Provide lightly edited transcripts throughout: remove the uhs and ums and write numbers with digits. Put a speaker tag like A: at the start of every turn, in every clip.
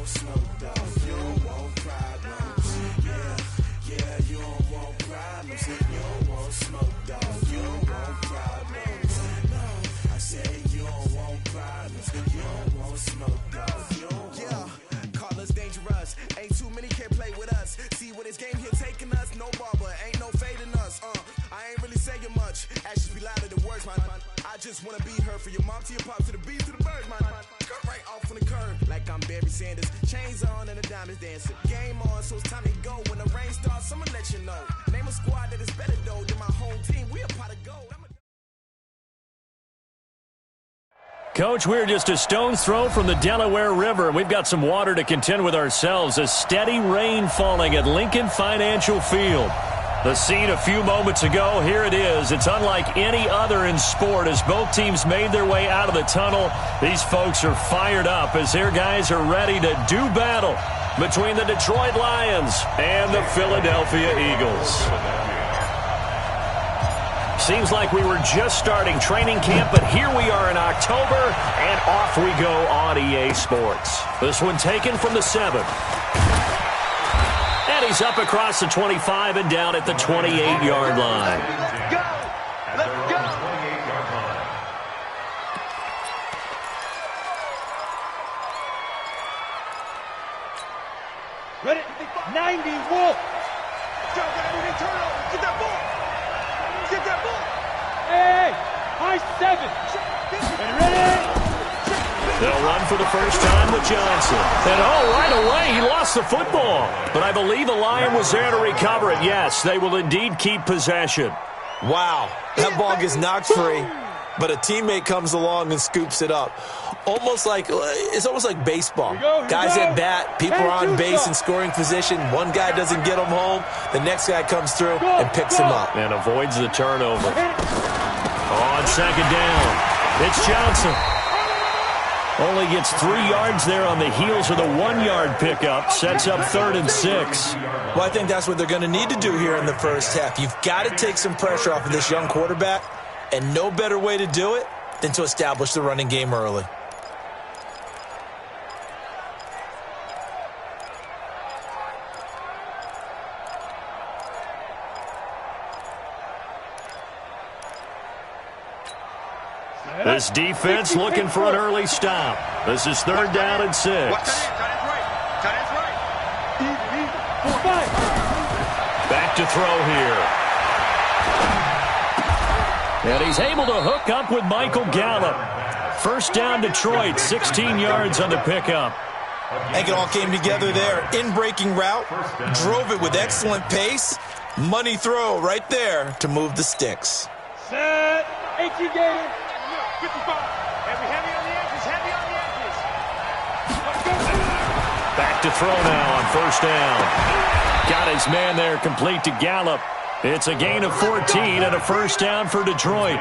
A: want smoke, dog. You don't want problems. Yeah, you don't want problems. You don't want smoke, dog. You don't want problems. No, I said you don't want problems. You don't want smoke, dog. You don't want. Yeah, call us dangerous. Ain't too many can play with us. See what this game here taking us. No barber, ain't no fading us. I ain't really saying much. Actions be louder than words, man. I just wanna be heard for your mom to your pop to the beat to the birds, man. Cut right off on the curb like I'm Barry Sanders. Chains on and the diamonds dancing. Game on, so it's time to go. When the rain starts, I'ma let you know. Name a squad that is better though than my home team. We a pot of gold.
B: Coach, we're just a stone's throw from the Delaware River. We've got some water to contend with ourselves. A steady rain falling at Lincoln Financial Field. The scene a few moments ago, here it is. It's unlike any other in sport as both teams made their way out of the tunnel. These folks are fired up as their guys are ready to do battle between the Detroit Lions and the Philadelphia Eagles. Seems like we were just starting training camp, but here we are in October, and off we go on EA Sports. This one taken from the 7. And he's up across the 25 and down at the 28-yard line.
C: Let's go! Let's go! Ready? 90, Wolf! Get that ball! Get that ball! Hey! High 7! Ready?
B: They'll run for the first time with Johnson. And right away, he lost the football. But I believe the Lion was there to recover it. Yes, they will indeed keep possession.
D: Wow, that ball gets knocked free, but a teammate comes along and scoops it up. It's almost like baseball. Guys at bat, people are on base in scoring position. One guy doesn't get him home. The next guy comes through and picks him up.
B: And avoids the turnover. On second down, it's Johnson. Only gets 3 yards there on the heels of the 1-yard pickup. Sets up 3rd and 6.
D: Well, I think that's what they're going to need to do here in the first half. You've got to take some pressure off of this young quarterback, and no better way to do it than to establish the running game early.
B: This defense looking for an early stop. This is 3rd down and 6. Back to throw here. And he's able to hook up with Michael Gallup. First down Detroit, 16 yards on the pickup.
D: I think it all came together there. In-breaking route, drove it with excellent pace. Money throw right there to move the sticks.
C: Set. 18 Gator. 55. Heavy on the edges. Heavy on the edges. Let's go.
B: Back to throw now on first down. Got his man there complete to Gallup. It's a gain of 14 and a first down for Detroit.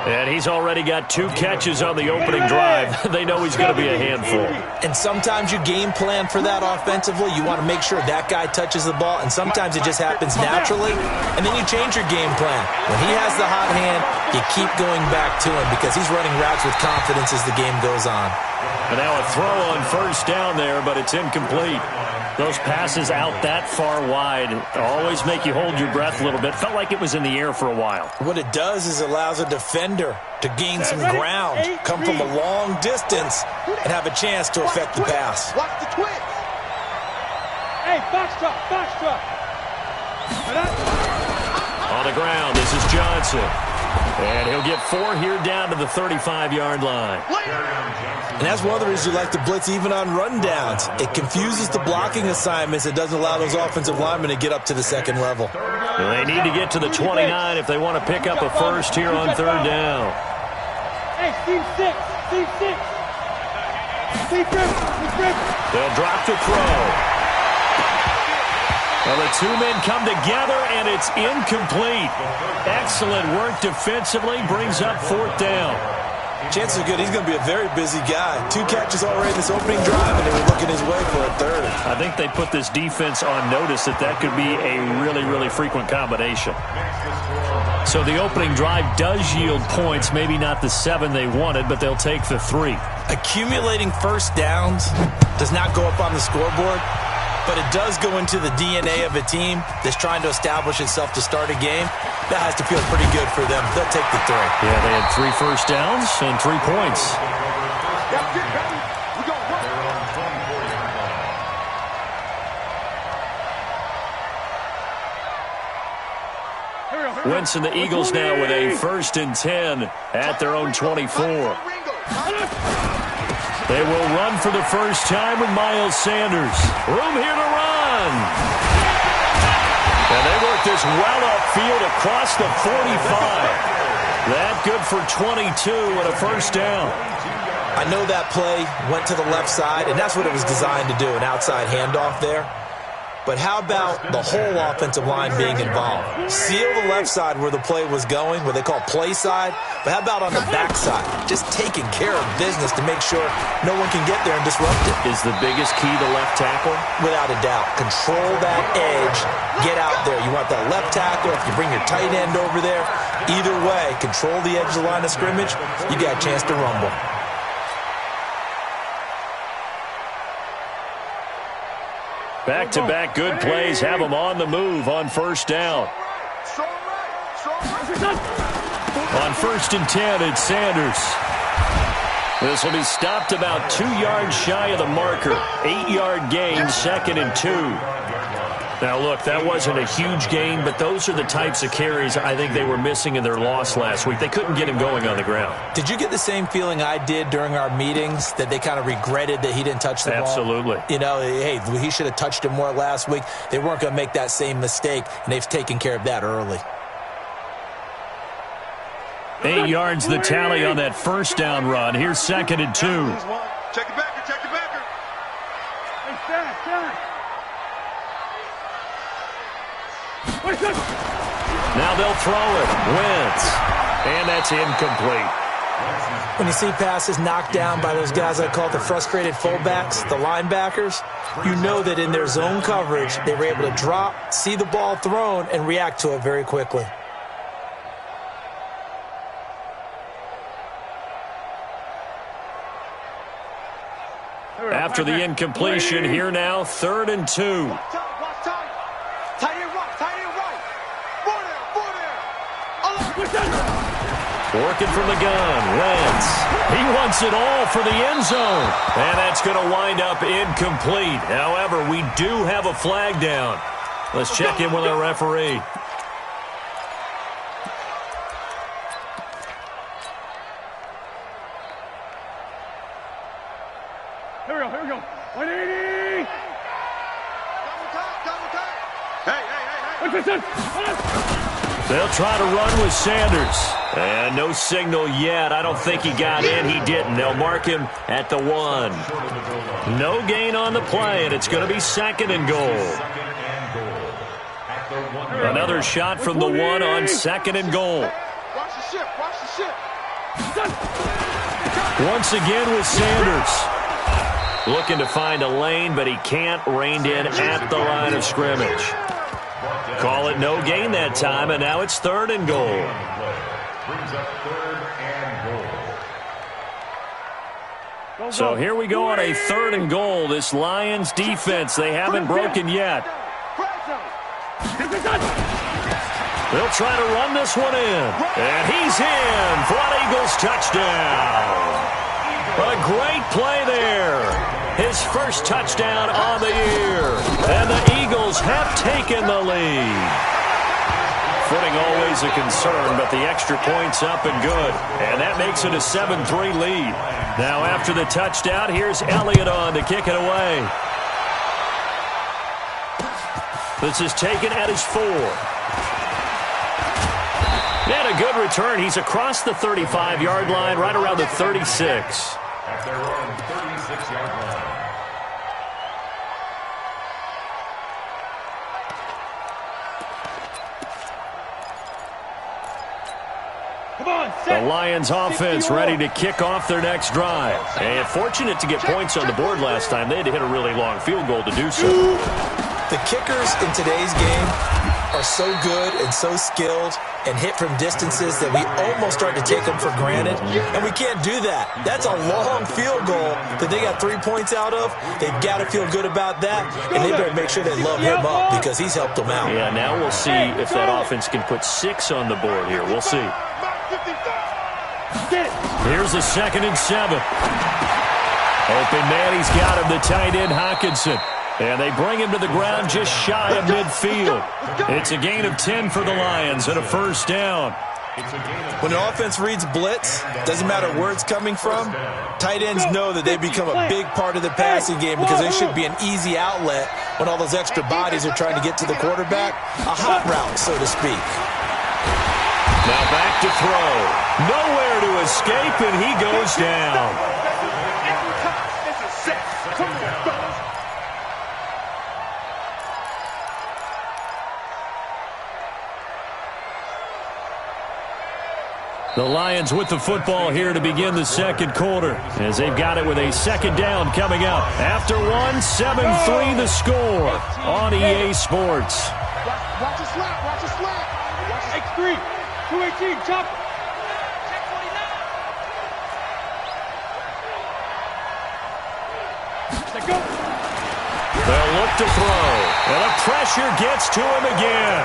B: And he's already got 2 catches on the opening drive. They know he's going to be a handful.
D: And sometimes you game plan for that offensively. You want to make sure that guy touches the ball, and sometimes it just happens naturally, and then you change your game plan. When he has the hot hand, you keep going back to him because he's running routes with confidence as the game goes on.
B: And now a throw on first down there, but it's incomplete. Those passes out that far wide always make you hold your breath a little bit. Felt like it was in the air for a while.
D: What it does is allows a defender to gain some ground, come from a long distance, and have a chance to affect the pass.
C: Watch the twitch. Hey, box truck.
B: On the ground, this is Johnson. And he'll get 4 here down to the 35-yard line.
D: And that's one of the reasons you like to blitz even on rundowns. It confuses the blocking assignments. It doesn't allow those offensive linemen to get up to the second level.
B: They need to get to the 29 if they want to pick up a first here on 3rd down.
C: Hey, C6.
B: They'll drop to throw. Well, the 2 men come together, and it's incomplete. Excellent work defensively, brings up 4th down.
D: Chances are good he's going to be a very busy guy. 2 catches already in this opening drive, and they were looking his way for a 3rd.
B: I think they put this defense on notice that could be a really, really frequent combination. So the opening drive does yield points, maybe not the 7 they wanted, but they'll take the 3.
D: Accumulating first downs does not go up on the scoreboard, but it does go into the DNA of a team that's trying to establish itself to start a game. That has to feel pretty good for them. They'll take the 3.
B: Yeah, they had 3 first downs and 3 points. Wentz and the Eagles now with a 1st and 10 at their own 24. They will run for the first time with Miles Sanders. Room here to run. And they work this well upfield across the 45. That good for 22 and a first down.
D: I know that play went to the left side, and that's what it was designed to do, an outside handoff there. But how about the whole offensive line being involved? Seal the left side where the play was going, what they call play side. But how about on the back side? Just taking care of business to make sure no one can get there and disrupt it.
B: Is the biggest key the left tackle?
D: Without a doubt. Control that edge. Get out there. You want that left tackle. If you bring your tight end over there, either way, control the edge of the line of scrimmage, you got a chance to rumble.
B: Back-to-back good plays have them on the move on first down. On 1st and 10, it's Sanders. This will be stopped about 2 yards shy of the marker. 8-yard gain, 2nd and 2. Now, look, that wasn't a huge gain, but those are the types of carries I think they were missing in their loss last week. They couldn't get him going on the ground.
D: Did you get the same feeling I did during our meetings, that they kind of regretted that he didn't touch the ball?
B: Absolutely.
D: You know, hey, he should have touched it more last week. They weren't going to make that same mistake, and they've taken care of that early.
B: 8 yards the tally on that first down run. Here's 2nd and 2.
C: Check the backer, check the backer. Hey, Stan.
B: Now they'll throw it. Wentz. And that's incomplete.
D: When you see passes knocked down by those guys I call the frustrated fullbacks, the linebackers, you know that in their zone coverage, they were able to drop, see the ball thrown, and react to it very quickly.
B: After the incompletion, here now, 3rd and 2. Working from the gun, Wentz. He wants it all for the end zone. And that's going to wind up incomplete. However, we do have a flag down. Let's check in with our referee.
C: Here we go. 180. Double time.
B: They'll try to run with Sanders. And no signal yet. I don't think he got in. He didn't. They'll mark him at the 1. No gain on the play, and it's going to be 2nd and goal. Another shot from the 1 on 2nd and goal.
C: Watch the ship.
B: Once again with Sanders. Looking to find a lane, but he can't. Reined in at the line of scrimmage. Call it no gain that time, and now it's 3rd and goal. So here we go on a 3rd and goal. This Lions defense, they haven't broken yet. They'll try to run this one in. And he's in for an Eagles touchdown. A great play there. His first touchdown on the year. And the Eagles have taken the lead. Footing always a concern, but the extra point's up and good. And that makes it a 7-3 lead. Now after the touchdown, here's Elliott on to kick it away. This is taken at his 4. And a good return. He's across the 35-yard line, right around the 36.
E: At their own 36-yard line.
B: The Lions offense ready to kick off their next drive. And fortunate to get points on the board last time. They had to hit a really long field goal to do so.
D: The kickers in today's game are so good and so skilled and hit from distances that we almost start to take them for granted, and we can't do that. That's a long field goal that they got 3 points out of. They've got to feel good about that, and they better make sure they love him up because he's helped them out.
B: Yeah, now we'll see if that offense can put 6 on the board here. We'll see. Here's a 2nd and 7. Open man, he's got him, the tight end Hawkinson. And they bring him to the ground just shy of midfield. It's a gain of 10 for the Lions and a 1st down.
D: When an offense reads blitz, doesn't matter where it's coming from, tight ends know that they become a big part of the passing game because they should be an easy outlet when all those extra bodies are trying to get to the quarterback. A hot route, so to speak.
B: Now back to throw. Nowhere to escape, and he goes down. The Lions with the football here to begin the 2nd quarter as they've got it with a 2nd down coming up. After 7-3 the score on EA Sports.
C: Watch a slap, watch a slap. X3, 218, chop.
B: They'll look to throw, and the pressure gets to him again.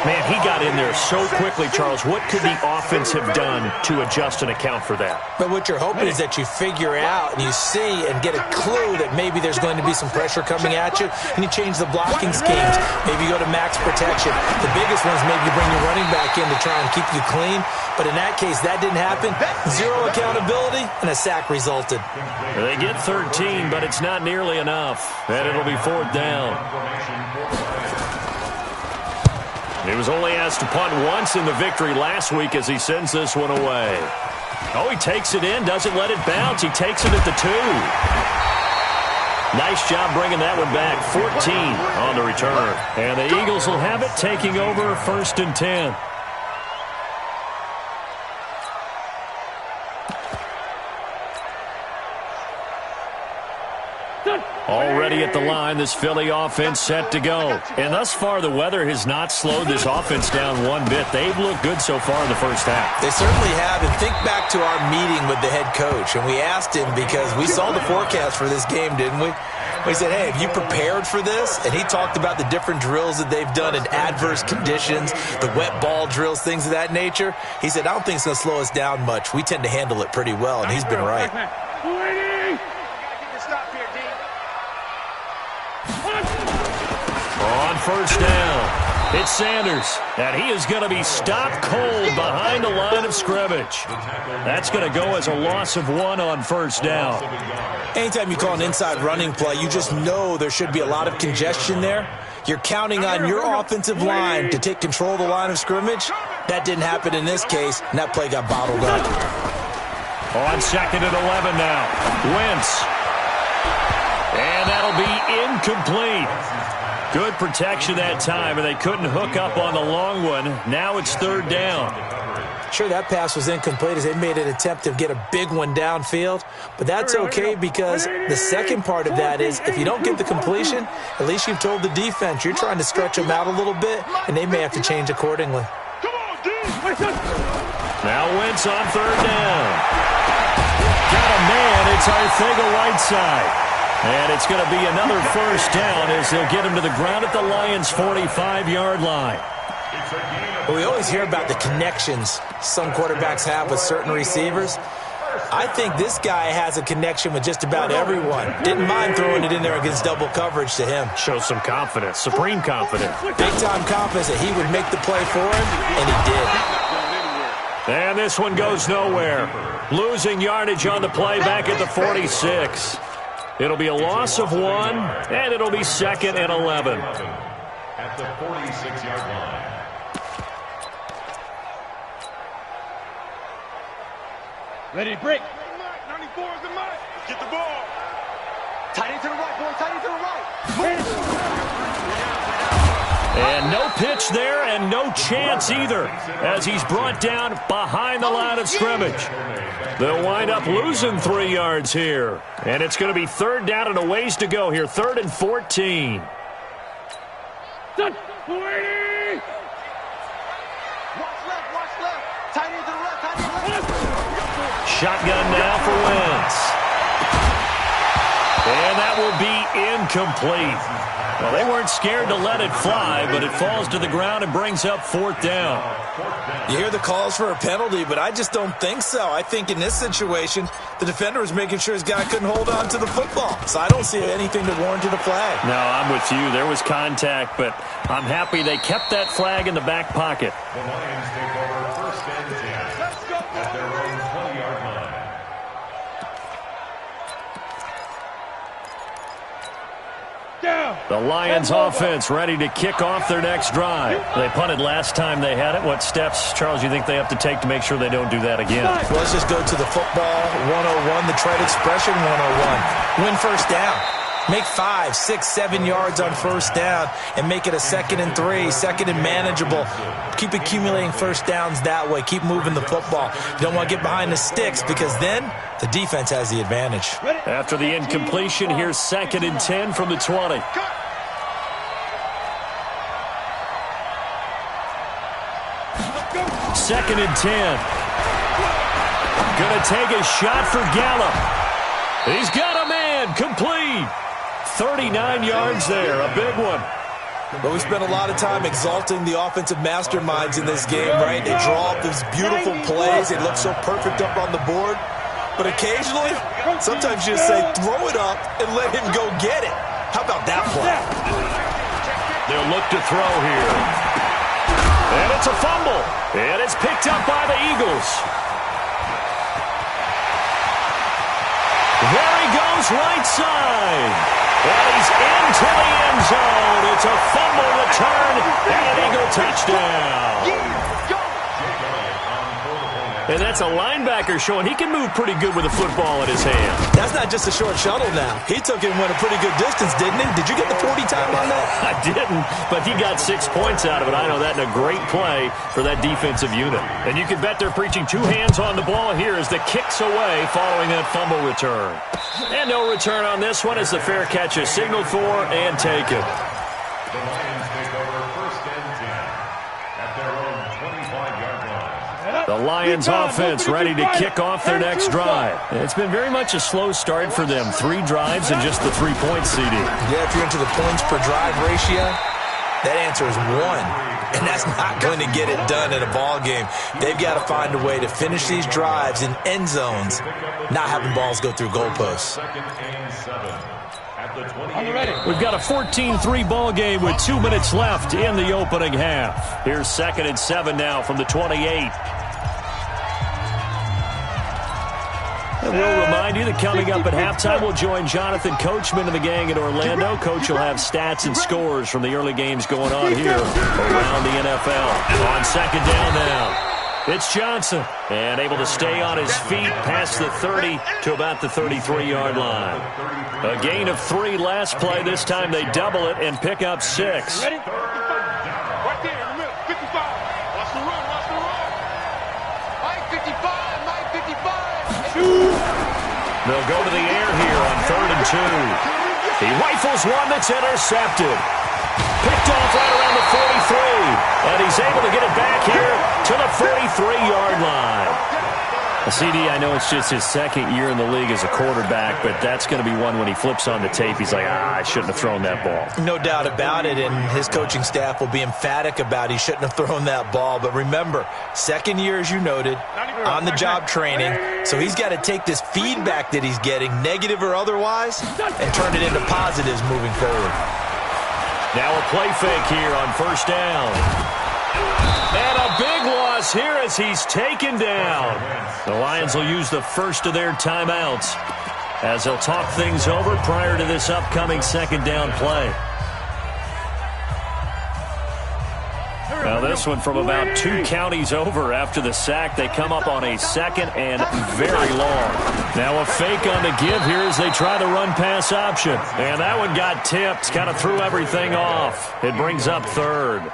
B: Man, he got in there so quickly, Charles. What could the offense have done to adjust and account for that?
D: But what you're hoping is that you figure out and you see and get a clue that maybe there's going to be some pressure coming at you, and you change the blocking schemes. Maybe you go to max protection. The biggest ones, maybe you bring your running back in to try and keep you clean. But in that case, that didn't happen. 0 accountability, and a sack resulted.
B: They get 13, but it's not nearly enough. And it'll be 4th down. He was only asked to punt once in the victory last week as he sends this one away. Oh, he takes it in, doesn't let it bounce. He takes it at the 2. Nice job bringing that one back. 14 on the return. And the Eagles will have it, taking over 1st and 10. Already at the line, this Philly offense set to go. And thus far, the weather has not slowed this offense down one bit. They've looked good so far in the 1st half.
D: They certainly have. And think back to our meeting with the head coach. And we asked him because we saw the forecast for this game, didn't we? We said, hey, have you prepared for this? And he talked about the different drills that they've done in adverse conditions, the wet ball drills, things of that nature. He said, I don't think it's going to slow us down much. We tend to handle it pretty well, and he's been right.
B: On 1st down, it's Sanders, and he is going to be stopped cold behind the line of scrimmage. That's going to go as a loss of 1 on 1st down.
D: Anytime you call an inside running play, you just know there should be a lot of congestion there. You're counting on your offensive line to take control of the line of scrimmage. That didn't happen in this case, and that play got bottled up.
B: On 2nd and 11 now, Wentz. And that'll be incomplete. Good protection that time, and they couldn't hook up on the long one. Now it's 3rd down.
D: Sure, that pass was incomplete as they made an attempt to get a big one downfield, but that's okay because the second part of that is if you don't get the completion, at least you've told the defense you're trying to stretch them out a little bit, and they may have to change accordingly.
B: Now Wentz on 3rd down. Got a man, it's Arcega-Whiteside. And it's going to be another 1st down as they'll get him to the ground at the Lions' 45-yard line.
D: Well, we always hear about the connections some quarterbacks have with certain receivers. I think this guy has a connection with just about everyone. Didn't mind throwing it in there against double coverage to him.
B: Shows some confidence, supreme confidence.
D: Big-time confidence that he would make the play for him, and he did.
B: And this one goes nowhere. Losing yardage on the play back at the 46. It'll be a loss of 1, and it'll be 2nd and 11.
E: At the 46-yard line.
C: Ready to break. 94 is the mark. Get the ball. Tight end to the right, boy. Tight end to the right.
B: And no pitch there and no chance either as he's brought down behind the line of scrimmage. They'll wind up losing 3 yards here. And it's going to be 3rd down and a ways to go here. 3rd and 14. Shotgun now for Wentz. And that will be incomplete. Well, they weren't scared to let it fly, but it falls to the ground and brings up 4th down.
D: You hear the calls for a penalty, but I just don't think so. I think in this situation, the defender was making sure his guy couldn't hold on to the football. So I don't see anything to warrant a flag.
B: No, I'm with you. There was contact, but I'm happy they kept that flag in the back pocket.
E: The Lions take over 1st and 10 at their own 20-yard line.
B: The Lions offense ready to kick off their next drive. They punted last time they had it. What steps, Charles, you think they have to take to make sure they don't do that again?
D: Well, let's just go to the football 101, the trade expression 101. Win 1st down. Make 5, 6, 7 yards on 1st down and make it a 2nd and 3, 2nd and manageable. Keep accumulating 1st downs that way. Keep moving the football. You don't want to get behind the sticks because then the defense has the advantage.
B: After the incompletion, here's 2nd and 10 from the 20. 2nd and 10. Gonna take a shot for Gallup. He's got a man. Complete. 39 yards there. A big one.
D: But we spent a lot of time exalting the offensive masterminds in this game, right? They draw up these beautiful plays. They look so perfect up on the board. But occasionally, sometimes you just say, throw it up and let him go get it. How about that play?
B: They'll look to throw here. And it's a fumble. And it's picked up by the Eagles. There he goes, right side. And he's into the end zone. It's a fumble return and an Eagle touchdown. And that's a linebacker showing he can move pretty good with a football in his hand.
D: That's not just a short shuttle now. He took it and went a pretty good distance, didn't he? Did you get the 40 time on that?
B: I didn't, but he got 6 points out of it. I know that in a great play for that defensive unit. And you can bet they're preaching 2 hands on the ball here as the kick's away following that fumble return. And no return on this one as the fair catch is signaled for and taken.
E: The Lions take over 1st and 10 at their own 25-yard line.
B: The Lions offense ready to kick off their next drive. It's been very much a slow start for them. 3 drives and just the 3-point CD.
D: Yeah, if you're into the points per drive ratio, that answer is 1. And that's not going to get it done in a ball game. They've got to find a way to finish these drives in end zones, not having balls go through goalposts.
E: 2nd and 7 at the 28.
B: We've got a 14-3 ball game with 2 minutes left in the opening half. Here's 2nd and 7 now from the 28. And we'll remind you that coming up at halftime, we'll join Jonathan Coachman and the gang in Orlando. Coach will have stats and scores from the early games going on here around the NFL. On 2nd down now, it's Johnson. And able to stay on his feet past the 30 to about the 33-yard line. A gain of 3 last play. This time they double it and pick up 6.
C: Ready? Right there in the middle. 55. Watch the run. Watch the run. Mike 55. Mike 55.
B: They'll go to the air here on 3rd and 2. He rifles one that's intercepted. Picked off right around the 43. And he's able to get it back here to the 43-yard line. CD, I know it's just his 2nd year in the league as a quarterback, but that's going to be one when he flips on the tape. He's like, I shouldn't have thrown that ball.
D: No doubt about it, and his coaching staff will be emphatic about he shouldn't have thrown that ball. But remember, 2nd year, as you noted, on-the-job training, so he's got to take this feedback that he's getting, negative or otherwise, and turn it into positives moving forward.
B: Now a play fake here on 1st down. And a big loss here as he's taken down. The Lions will use the first of their timeouts as they'll talk things over prior to this upcoming 2nd down play. Now this one from about 2 counties over after the sack. They come up on a 2nd and very long. Now a fake on the give here as they try the run-pass option. And that one got tipped, kind of threw everything off. It brings up 3rd.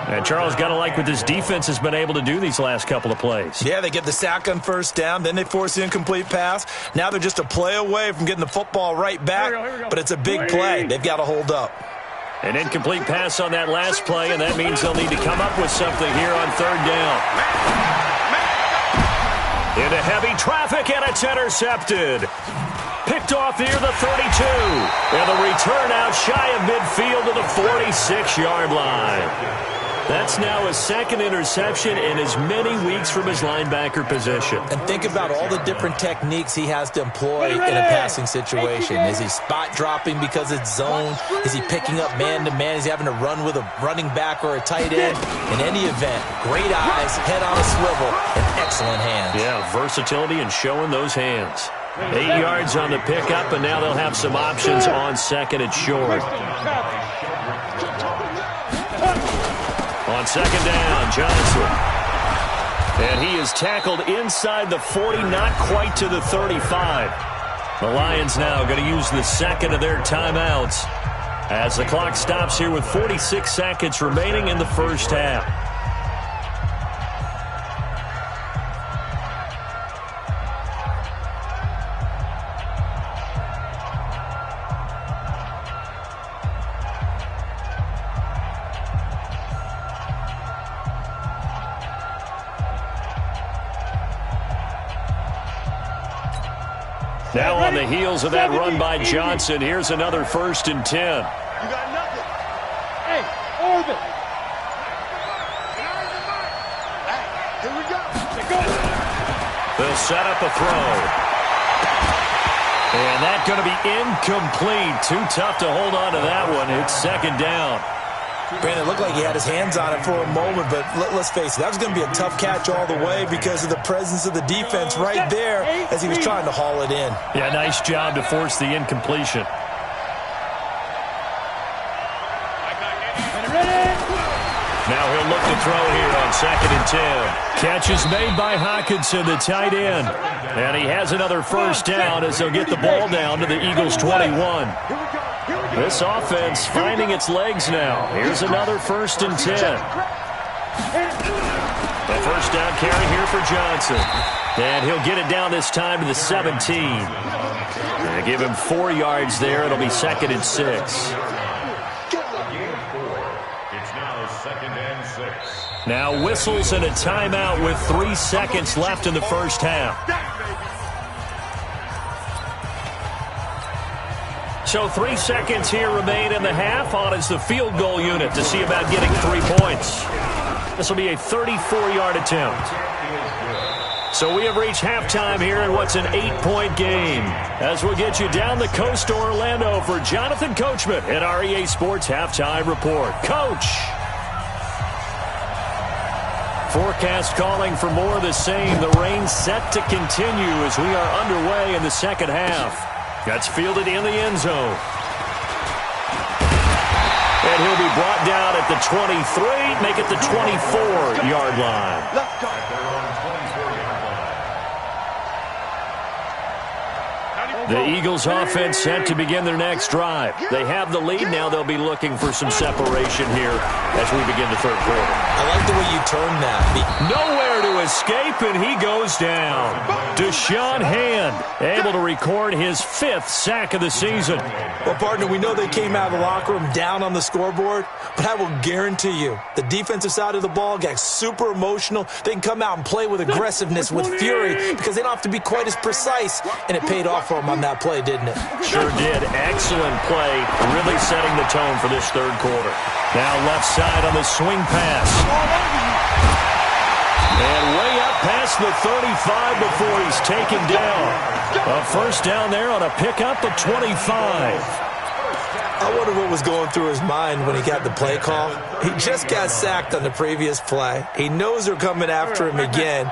B: And Charles, got to like what this defense has been able to do these last couple of plays.
D: Yeah, they get the sack on 1st down, then they force the incomplete pass. Now they're just a play away from getting the football right back, but it's a big play. They've got to hold up.
B: An incomplete pass on that last play, and that means they'll need to come up with something here on third down. Into heavy traffic, and it's intercepted. Picked off near the 32. And the return out shy of midfield to the 46-yard line. That's now his second interception in as many weeks from his linebacker position.
D: And think about all the different techniques he has to employ in a passing situation. Is he spot dropping because it's zone? Is he picking up man-to-man? Is he having to run with a running back or a tight end? In any event, great eyes, head on a swivel, and excellent hands.
B: Yeah, versatility and showing those hands. 8 yards on the pickup, and now they'll have some options on second and short. On second down, Johnson. And he is tackled inside the 40, not quite to the 35. The Lions now going to use the second of their timeouts as the clock stops here with 46 seconds remaining in the first half. Now on the heels of that run by Johnson, here's another 1st and 10.
C: You got nothing. Hey, orbit. Here we go.
B: They'll set up a throw. And that's going to be incomplete. Too tough to hold on to that one. It's second down.
D: Brandon, it looked like he had his hands on it for a moment, but let's face it, that was going to be a tough catch all the way because of the presence of the defense right there as he was trying to haul it in.
B: Yeah, nice job to force the incompletion. Now he'll look to throw here on second and 10. Catch is made by Hockenson, the tight end. And he has another first down as they'll get the ball down to the Eagles' 21. This offense finding its legs now. Here's another 1st and 10. A first down carry here for Johnson. And he'll get it down this time to the 17. And give him 4 yards there. It'll be 2nd and 6.
E: It's now 2nd and 6.
B: Now whistles and a timeout with 3 seconds left in the first half. So 3 seconds here remain in the half on as the field goal unit to see about getting 3 points. This will be a 34-yard attempt. So we have reached halftime here in what's an 8-point game. As we'll get you down the coast to Orlando for Jonathan Coachman at our EA Sports Halftime Report. Coach! Forecast calling for more of the same. The rain set to continue as we are underway in the second half. That's fielded in the end zone. And he'll be brought down at the 23, make it the 24-yard line. The Eagles offense set to begin their next drive. They have the lead. Now they'll be looking for some separation here as we begin the third quarter.
D: I like the way you turned that.
B: Nowhere to escape, and he goes down. Deshaun Hand able to record his 5th sack of the season.
D: Well, partner, we know they came out of the locker room down on the scoreboard, but I will guarantee you the defensive side of the ball got super emotional. They can come out and play with aggressiveness, with fury, because they don't have to be quite as precise, and it paid off for them on that play, didn't it?
B: Sure did. Excellent play, really setting the tone for this third quarter. Now left side on the swing pass. And way up past the 35 before he's taken down. A first down there on a pickup of 25.
D: I wonder what was going through his mind when he got the play call. He just got sacked on the previous play. He knows they're coming after him again.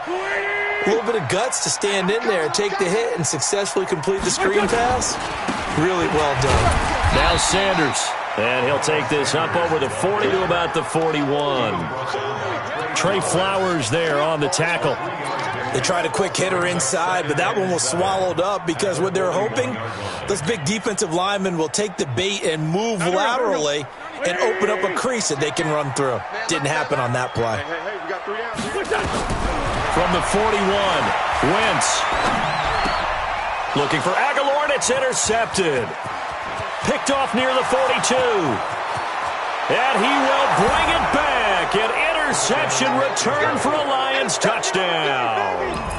D: A little bit of guts to stand in there, take the hit, and successfully complete the screen pass. Really well done.
B: Now Sanders. And he'll take this up over the 40 to about the 41. Trey Flowers there on the tackle.
D: They tried a quick hitter inside, but that one was swallowed up because what they're hoping, those big defensive linemen will take the bait and move laterally and open up a crease that they can run through. Didn't happen on that play.
C: Hey, we got 3 downs.
B: From the 41, Wentz. Looking for Aguilar, and it's intercepted. Picked off near the 42. And he will bring it back. An interception return for a Lions touchdown.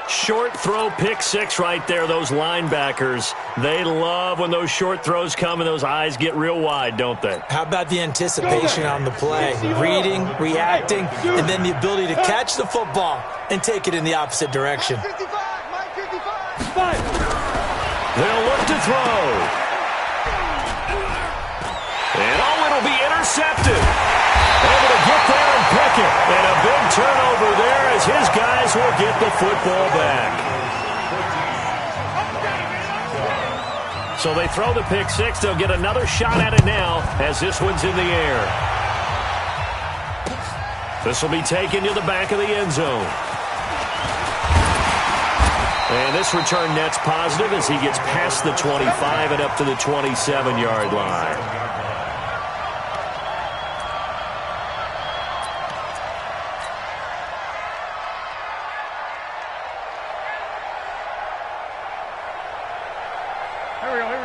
B: Short throw, pick six right there. Those linebackers, they love when those short throws come and those eyes get real wide, don't they?
D: How about the anticipation on the play? Reading, reacting, and then the ability to catch the football and take it in the opposite direction.
B: They'll look to throw. And it'll be intercepted. Able to get there and pick it. And a big turnover there as his guys will get the football back. So they throw the pick six. They'll get another shot at it now as this one's in the air. This will be taken to the back of the end zone. And this return net's positive as he gets past the 25 and up to the 27-yard line.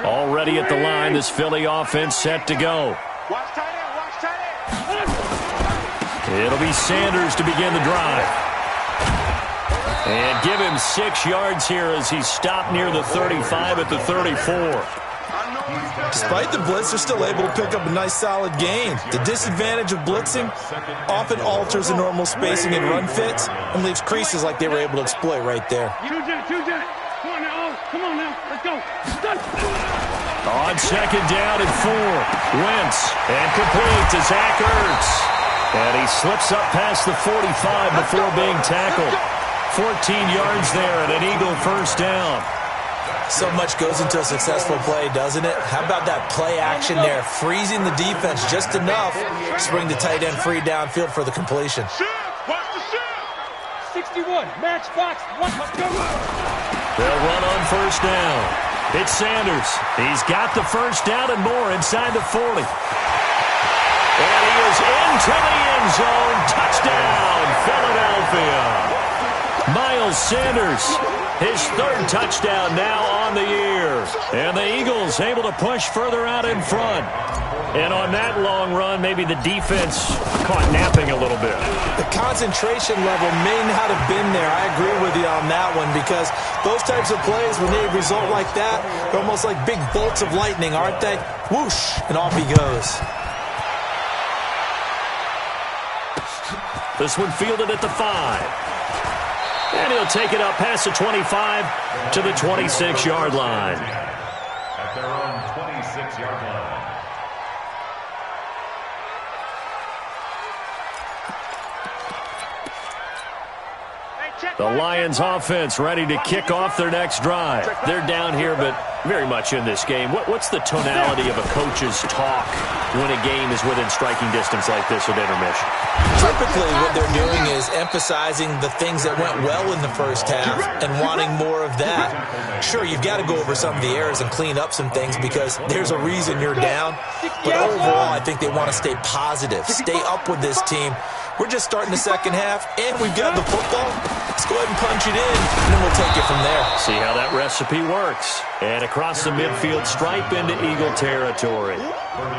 B: Already at the line, this Philly offense set to go.
C: Watch tight end, watch tight end.
B: It'll be Sanders to begin the drive. And give him 6 yards here as he's stopped near the 35 at the 34.
D: Despite the blitz, they're still able to pick up a nice solid gain. The disadvantage of blitzing often alters the normal spacing and run fits and leaves creases like they were able to exploit right there.
C: Two jet. Come on now, come on now, let's go.
B: On second down and 4. Wentz and complete to Zach Ertz. And he slips up past the 45 before being tackled. 14 yards there and an Eagle first down.
D: So much goes into a successful play, doesn't it? How about that play action there, freezing the defense just enough to bring the tight end free downfield for the completion.
C: Watch the shift. 61, match box, let's go.
B: They'll run on first down. It's Sanders. He's got the first down and more inside the 40. And he is into the end zone. Touchdown, Philadelphia. Miles Sanders, his 3rd touchdown now on the year. And the Eagles able to push further out in front. And on that long run, maybe the defense caught napping a little bit.
D: The concentration level may not have been there. I agree with you on that one because those types of plays, when they result like that, they're almost like big bolts of lightning, aren't they? Whoosh, and off he goes.
B: This one fielded at the 5. And he'll take it up past the 25 to the 26-yard line.
E: At their own 26-yard line.
B: The Lions offense ready to kick off their next drive. They're down here, but very much in this game. What's the tonality of a coach's talk when a game is within striking distance like this with intermission?
D: Typically, what they're doing is emphasizing the things that went well in the first half and wanting more of that. Sure, you've got to go over some of the errors and clean up some things because there's a reason you're down. But overall, I think they want to stay positive, stay up with this team. We're just starting the second half, and we've got the football. Let's go ahead and punch it in, and then we'll take it from there.
B: See how that recipe works. And across the midfield stripe into Eagle territory.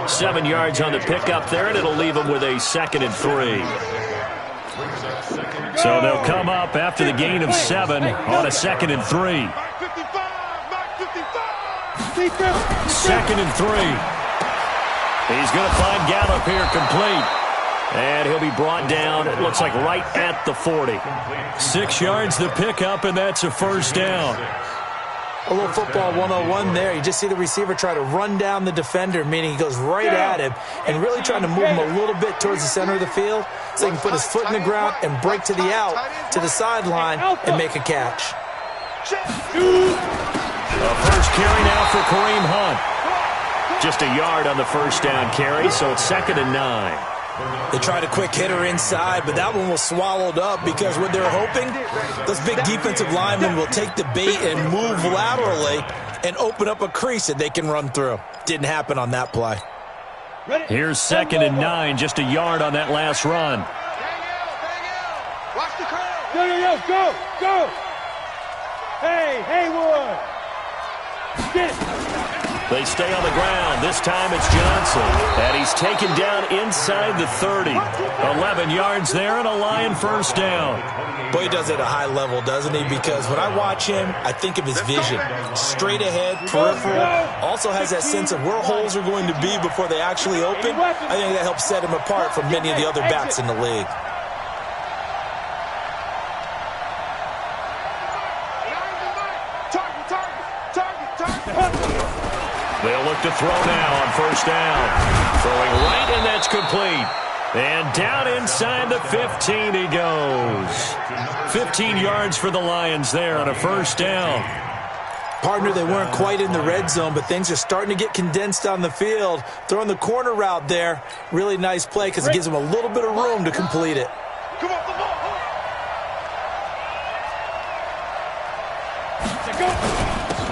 B: 7 yards on the pickup there, and it'll leave them with a 2nd and 3. So they'll come up after the gain of 7 on a 2nd and 3. 2nd and 3. He's going to find Gallup here complete. And he'll be brought down, it looks like right at the 40. 6 yards the pickup, and that's a first down.
D: A little football 101 there. You just see the receiver try to run down the defender, meaning he goes right at him and really trying to move him a little bit towards the center of the field so he can put his foot in the ground and break to the out, to the sideline, and make a catch.
B: A first carry now for Kareem Hunt. Just a yard on the first down carry, so it's 2nd and 9.
D: They tried a quick hitter inside, but that one was swallowed up because what they're hoping, those big defensive linemen will take the bait and move laterally and open up a crease that they can run through. Didn't happen on that play.
B: Here's 2nd and 9, just a yard on that last run.
C: Watch the curl. Go. Hey, Haywood. Get it.
B: They stay on the ground. This time it's Johnson. And he's taken down inside the 30. 11 yards there and a Lion first down.
D: Boy, he does it at a high level, doesn't he? Because when I watch him, I think of his vision. Straight ahead, peripheral. Also has that sense of where holes are going to be before they actually open. I think that helps set him apart from many of the other backs in the league.
B: They'll look to throw now on first down. Throwing right, and that's complete. And down inside the 15 he goes. 15 yards for the Lions there on a first down.
D: Partner, they weren't quite in the red zone, but things are starting to get condensed on the field. Throwing the corner route there. Really nice play because it gives them a little bit of room to complete it.
C: Come on, the ball.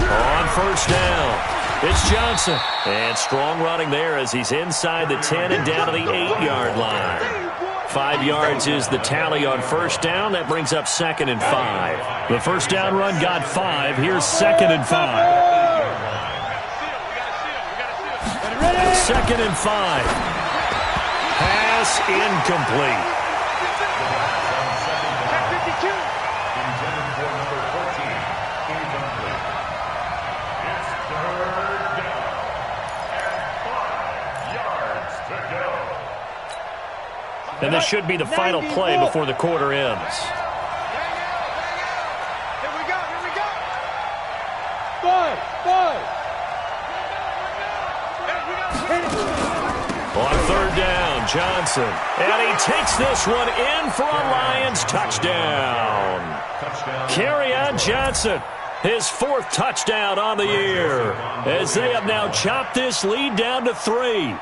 B: On first down, it's Johnson. And strong running there as he's inside the 10 and down to the 8-yard line. 5 yards is the tally on first down. That brings up 2nd and 5. The first down run got 5. Here's 2nd and 5. 2nd and 5. Pass incomplete. And this should be the final play before the quarter ends.
C: Here we go, here we go. Five.
B: On third down, Johnson. And he takes this one in for a Lions touchdown. Kerryon Johnson, his 4th touchdown on the year, as they have now chopped this lead down to 3.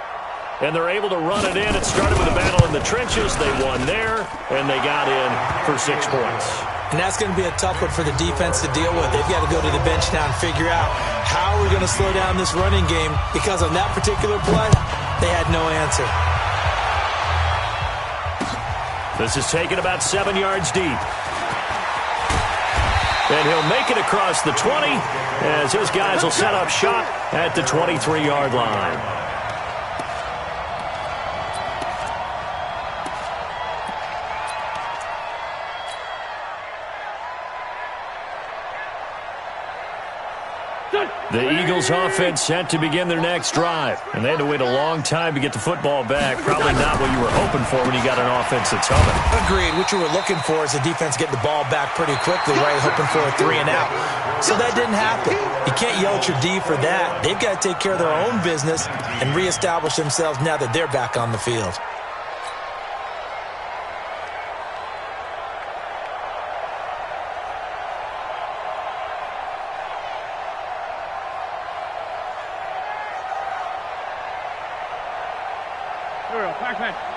B: And they're able to run it in. It started with a battle in the trenches. They won there, and they got in for 6 points.
D: And that's going to be a tough one for the defense to deal with. They've got to go to the bench now and figure out how we're going to slow down this running game, because on that particular play, they had no answer.
B: This is taken about 7 yards deep. And he'll make it across the 20 as his guys will set up shop at the 23-yard line. The Eagles offense set to begin their next drive. And they had to wait a long time to get the football back. Probably not what you were hoping for when you got an offense that's humming.
D: Agreed. What you were looking for is the defense getting the ball back pretty quickly, right? Hoping for a 3 and out. So that didn't happen. You can't yell at your D for that. They've got to take care of their own business and reestablish themselves now that they're back on the field.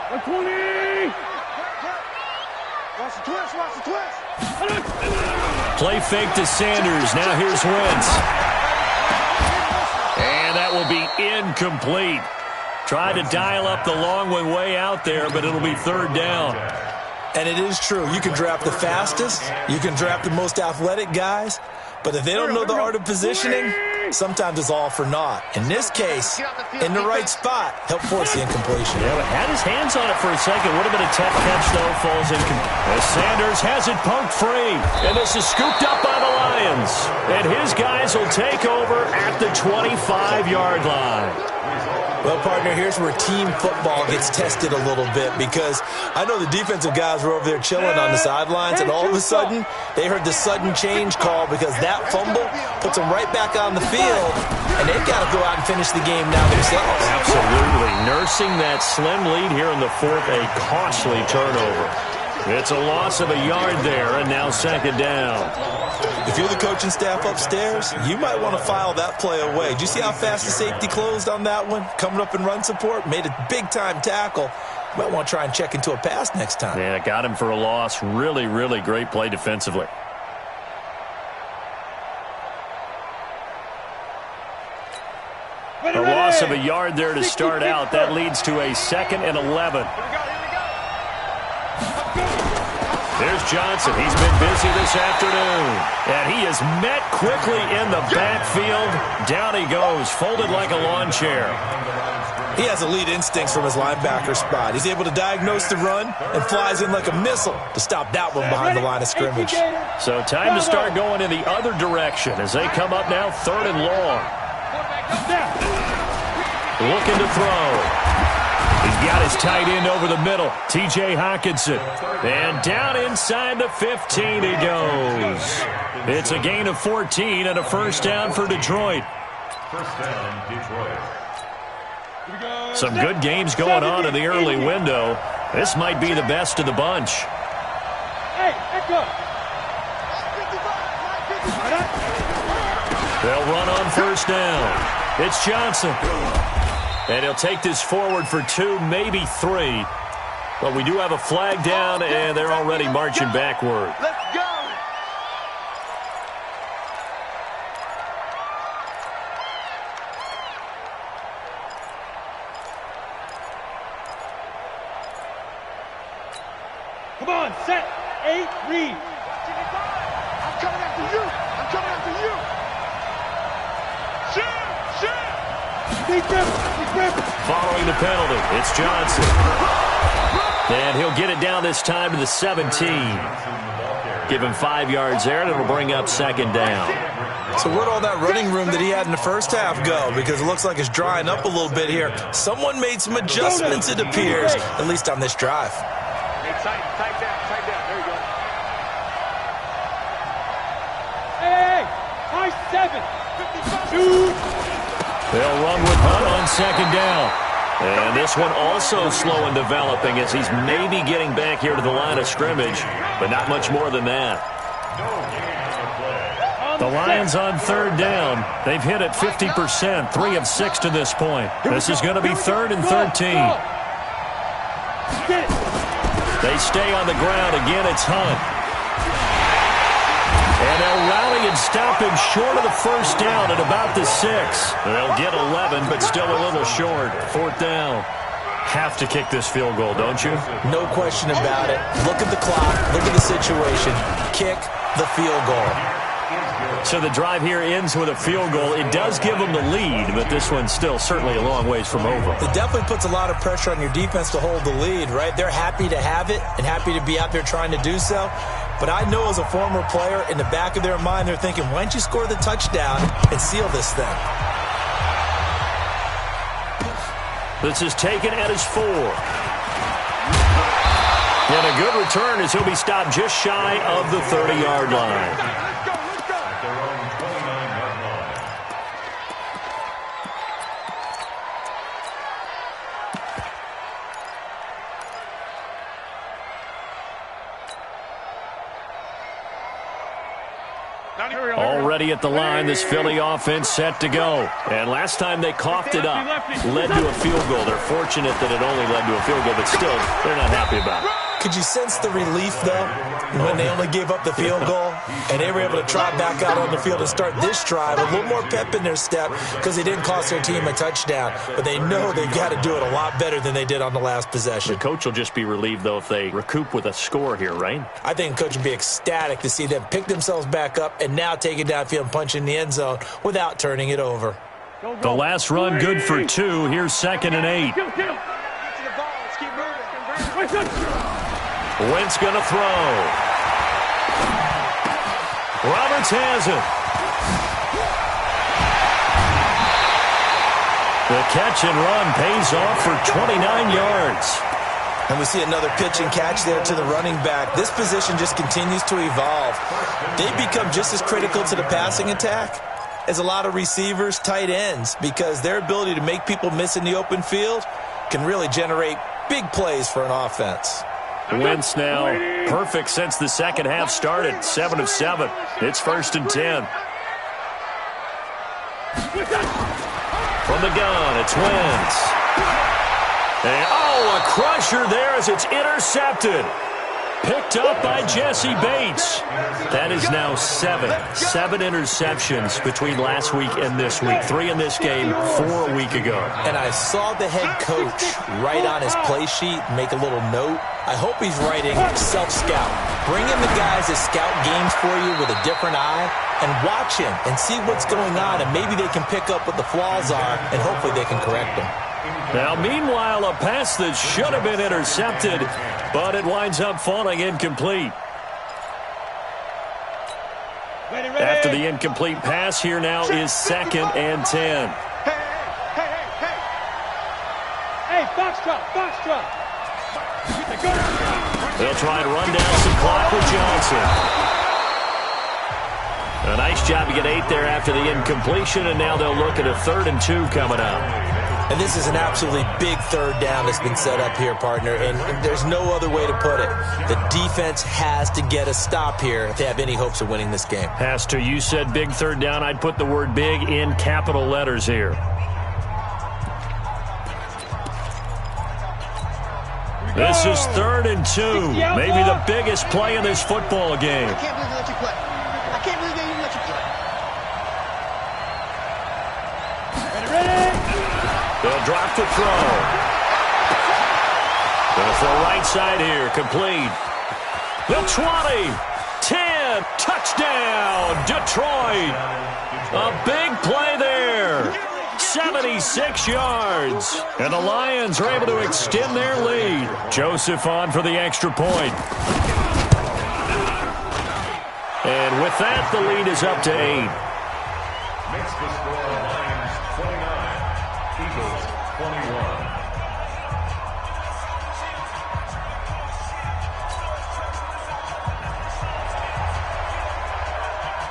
C: The 20! Watch the twist!
B: Play fake to Sanders. Now here's Wentz. And that will be incomplete. Tried to dial up the long one way out there, but it'll be 3rd down.
D: And it is true. You can draft the fastest. You can draft the most athletic guys. But if they don't know the art of positioning, sometimes it's all for naught. In this case, in the right spot, help force the incompletion.
B: Yeah, but had his hands on it for a second. Would have been a tough catch, though. Falls incomplete. As Sanders has it poked free. And this is scooped up by the Lions. And his guys will take over at the 25-yard line.
D: Well, partner, here's where team football gets tested a little bit, because I know the defensive guys were over there chilling on the sidelines, and all of a sudden, they heard the sudden change call because that fumble puts them right back on the field, and they've got to go out and finish the game now themselves.
B: Absolutely. Nursing that slim lead here in the 4th, a costly turnover. It's a loss of a yard there, and now 2nd down.
D: If you're the coaching staff upstairs, you might want to file that play away. Do you see how fast the safety closed on that one? Coming up in run support, made a big-time tackle. You might want to try and check into a pass next time.
B: Yeah, got him for a loss. Really, really great play defensively. A loss of a yard there to start out. That leads to a 2nd and 11. Here's Johnson. He's been busy this afternoon. And he is met quickly in the backfield. Down he goes, folded like a lawn chair.
D: He has elite instincts from his linebacker spot. He's able to diagnose the run and flies in like a missile to stop that one behind the line of scrimmage.
B: So time to start going in the other direction as they come up now 3rd and long. Looking to throw. He's got his tight end over the middle, T.J. Hockenson. And down inside the 15 he goes. It's a gain of 14 and a first down for Detroit.
E: First down, Detroit.
B: Some good games going on in the early window. This might be the best of the bunch. They'll run on first down. It's Johnson. And he'll take this forward for 2, maybe 3. But we do have a flag down, and they're already marching backward.
C: Let's go. Come on, set, 8, read. I'm coming after you. I'm coming after you. Shoot.
B: Following the penalty, it's Johnson. And he'll get it down this time to the 17. Give him 5 yards there, and it'll bring up 2nd down.
D: So where'd all that running room that he had in the first half go? Because it looks like it's drying up a little bit here. Someone made some adjustments, it appears, at least on this drive.
C: Tight down. There you go. Hey, high 7. 52.
B: They'll run with Hunt on 2nd down. And this one also slow in developing as he's maybe getting back here to the line of scrimmage, but not much more than that. The Lions on 3rd down. They've hit it 50%, 3 of 6 to this point. This is going to be 3rd and 13. They stay on the ground. Again, it's Hunt. And they'll rally and stop him short of the first down at about the 6. They'll get 11, but still a little short. 4th down. Have to kick this field goal, don't you?
D: No question about it. Look at the clock. Look at the situation. Kick the field goal.
B: So the drive here ends with a field goal. It does give them the lead, but this one's still certainly a long ways from over.
D: It definitely puts a lot of pressure on your defense to hold the lead, right? They're happy to have it and happy to be out there trying to do so. But I know as a former player, in the back of their mind, they're thinking, why don't you score the touchdown and seal this thing?
B: This is taken at his 4. And a good return as he'll be stopped just shy of the 30-yard line. Already at the line, this Philly offense set to go. And last time they coughed it up, led to a field goal. They're fortunate that it only led to a field goal, but still, they're not happy about it.
D: Could you sense the relief, though, when they only gave up the field goal and they were able to trot back out on the field and start this drive, a little more pep in their step because they didn't cost their team a touchdown, but they know they've got to do it a lot better than they did on the last possession.
B: The coach will just be relieved, though, if they recoup with a score here, right?
D: I think the coach would be ecstatic to see them pick themselves back up and now take it downfield and punch in the end zone without turning it over.
B: The last run good for 2. Here's 2nd and 8. Wentz going to throw. Roberts has it. The catch and run pays off for 29 yards.
D: And we see another pitch and catch there to the running back. This position just continues to evolve. They become just as critical to the passing attack as a lot of receivers, tight ends, because their ability to make people miss in the open field can really generate big plays for an offense.
B: Wentz now perfect since the second half started. 7 of 7. It's 1st and 10. From the gun, it's Wentz. And, a crusher there as it's intercepted. Picked up by Jesse Bates. That is now 7 interceptions between last week and this week. 3 in this game, 4 a week ago.
D: And I saw the head coach write on his play sheet, make a little note. I hope he's writing self-scout. Bring in the guys that scout games for you with a different eye and watch him and see what's going on, and maybe they can pick up what the flaws are, and hopefully they can correct them.
B: Now, meanwhile, a pass that should have been intercepted, but it winds up falling incomplete. After the incomplete pass, here now is 2nd and 10.
C: Hey, box drop, box drop.
B: They'll try and run down some clock with Johnson. A nice job to get 8 there after the incompletion, and now they'll look at a 3rd and 2 coming up.
D: And this is an absolutely big 3rd down that's been set up here, partner, and there's no other way to put it. The defense has to get a stop here if they have any hopes of winning this game.
B: Pastor, you said big 3rd down. I'd put the word big in capital letters here. This is 3rd and 2. Maybe the biggest play in this football game.
F: I can't believe they let you play. I can't believe they even let you play.
B: They'll drop to throw. Gonna throw right side here. Complete. The 20. 10. Touchdown. Detroit. A big play there. 76 yards. And the Lions are able to extend their lead. Joseph on for the extra point. And with that, the lead is up to 8.
E: Makes the score Lions 29, Eagles 21.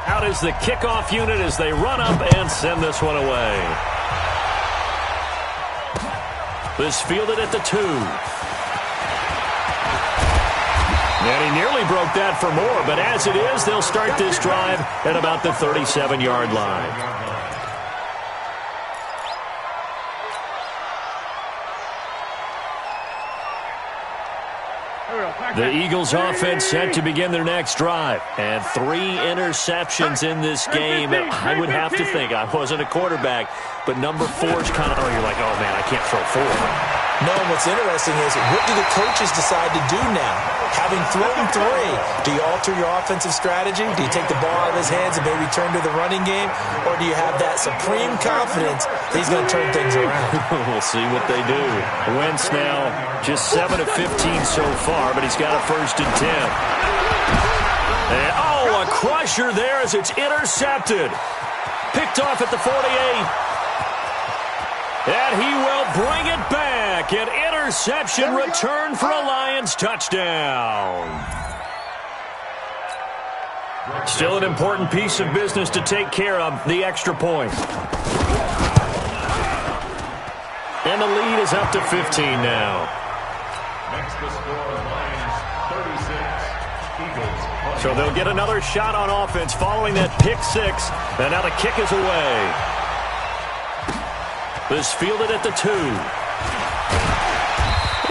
B: Out is the kickoff unit as they run up and send this one away. This fielded at the 2. And he nearly broke that for more, but as it is, they'll start this drive at about the 37-yard line. The Eagles offense set to begin their next drive. And 3 interceptions in this game. And I would have to think, I wasn't a quarterback, but number 4 is kind of, you're like, oh man, I can't throw 4.
D: No, what's interesting is, what do the coaches decide to do now? Having thrown 3, do you alter your offensive strategy? Do you take the ball out of his hands and maybe turn to the running game? Or do you have that supreme confidence that he's going to turn things around?
B: We'll see what they do. Wentz now just 7 of 15 so far, but he's got a 1st and 10. And, a crusher there as it's intercepted. Picked off at the 48. And he will bring it back. An interception return for a Lions touchdown. Still an important piece of business to take care of, the extra point. And the lead is up to 15 now.
E: Makes the score Lions 36, Eagles 20.
B: So they'll get another shot on offense following that pick 6. And now the kick is away. This fielded at the 2.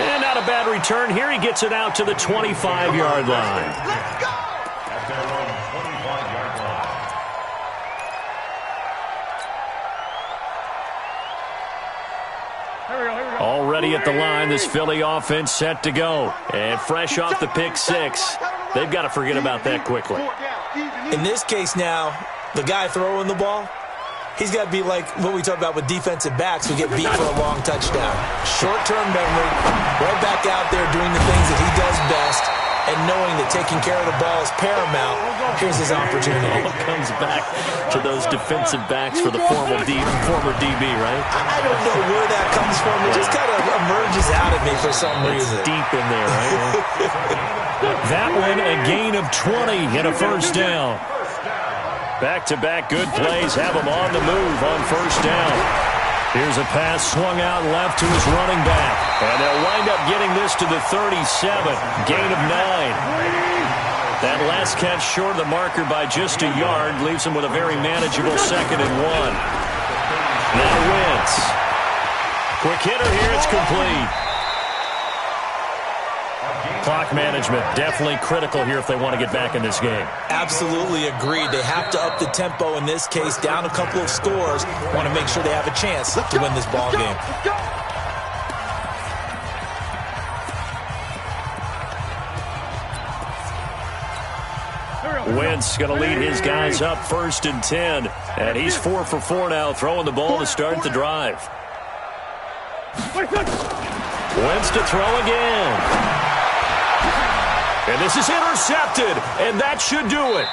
B: And not a bad return here. He gets it out to the 25-yard line.
F: Let's go!
E: At their own 25-yard line.
B: Already at the line, this Philly offense set to go. And fresh off the pick 6. They've got to forget about that quickly.
D: In this case now, the guy throwing the ball, he's got to be like what we talk about with defensive backs who get beat for a long touchdown. Short-term memory, right back out there doing the things that he does best, and knowing that taking care of the ball is paramount. Here's his opportunity.
B: It comes back to those defensive backs for the former DB, right?
D: I don't know where that comes from. It just kind of emerges out of me for some reason.
B: Deep in there, right? That one, a gain of 20 and a 1st down. Back-to-back good plays have him on the move on 1st down. Here's a pass swung out left to his running back. And they'll wind up getting this to the 37. Gain of 9. That last catch short of the marker by just a yard leaves him with a very manageable 2nd and 1. Now Wentz. Quick hitter here, it's complete. Clock management definitely critical here if they want to get back in this game.
D: Absolutely agreed. They have to up the tempo in this case, down a couple of scores. Want to make sure they have a chance to win this ball game.
B: Wentz going to lead his guys up 1st and 10. And he's 4 for 4 now, throwing the ball to start the drive. Wentz to throw again. And this is intercepted, and that should do it.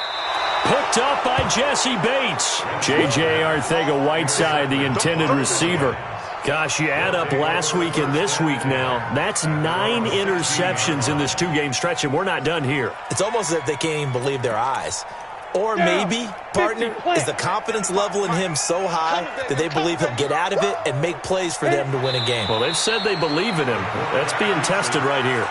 B: Picked up by Jesse Bates. J.J. Arcega-Whiteside, the intended receiver. Gosh, you add up last week and this week now, that's 9 interceptions in this 2-game stretch, and we're not done here.
D: It's almost as if they can't even believe their eyes. Or maybe, partner, is the confidence level in him so high that they believe he'll get out of it and make plays for them to win a game.
B: Well, they've said they believe in him. That's being tested right here.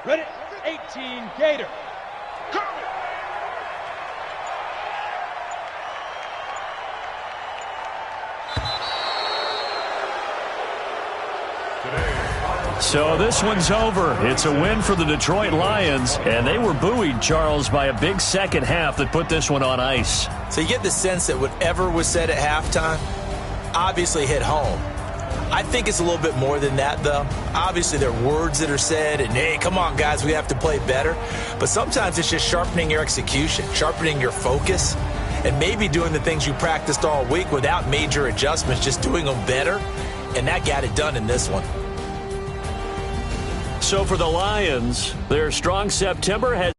C: Ready, 18, Gator.
B: So this one's over. It's a win for the Detroit Lions, and they were buoyed, Charles, by a big second half that put this one on ice.
D: So you get the sense that whatever was said at halftime obviously hit home. I think it's a little bit more than that, though. Obviously, there are words that are said, and, hey, come on, guys, we have to play better. But sometimes it's just sharpening your execution, sharpening your focus, and maybe doing the things you practiced all week without major adjustments, just doing them better. And that got it done in this one.
B: So for the Lions, their strong September has